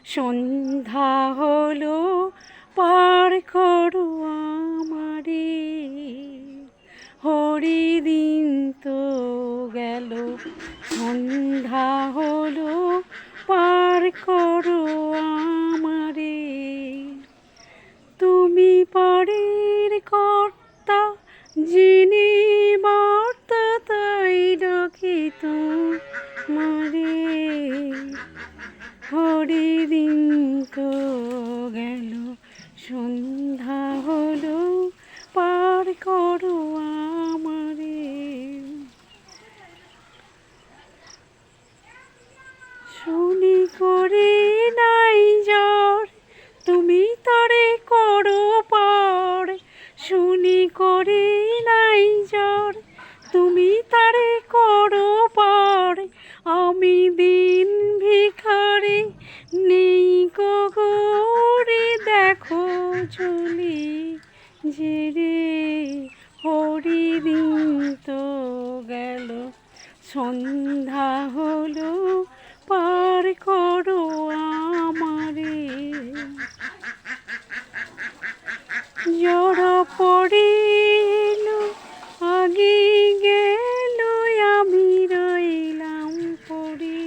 সন্ধ্যা হলো পার করো আমারে, হরিদিন তো গেল। সন্ধ্যা হলো পার করো আমারে, তুমি পরের কর্তা যিনি বার্তা তাই ডাকি তোমারে, হরিদিন তো গেল। সন্ধ্যা হলো পার করো আমারে, শুনি করে নাই জ্বর তুমি তারে করো পার, শুনি করে নাই জ্বর তুমি তারে করো পার, আমি দিন ভিখারি নেই গো গৌরি দেখো চলি যে রে, হরিদিন তো গেল। সন্ধ্যা হলো পার করো আমারে, জড় পড়িল আগে গেল আমি রইলাম পড়ি,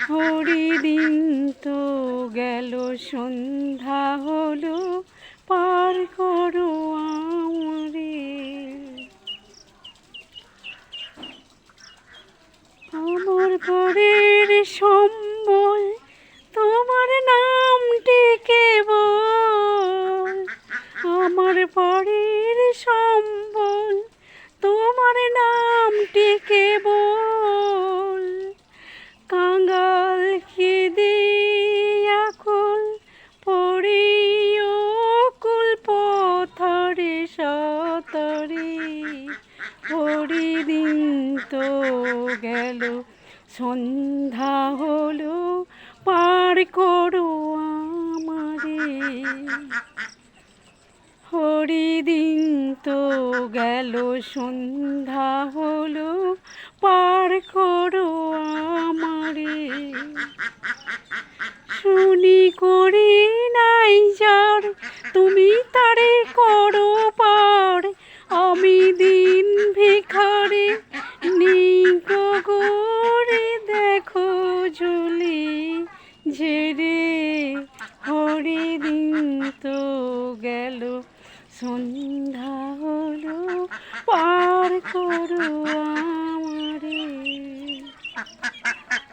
হরিদিন তো গেল। সন্ধ্যা হলো পার করো আমারে, আমার ঘরের সম্বল তোমার নামটি কেবল, আমার পরের সম্বল তোমার নামটি কেবল, কাঙাল খেদে আকুল পড়ে অকুল পথরে সতরে, হরিদিন তো গেল। সন্ধ্যা হলো পার করো আমারে, হরিদিন তো গেল। সন্ধ্যা হলো পার করো আমারে, শুনি করে নাই যার তুমি তারে করো পার, আমি দিন ভিখারি নেই গো গৌরি দেখো ঝুলি ঝেড়ে, হরিদিন তো গেল। সন্ধ্যা হলো পার করো আমারে।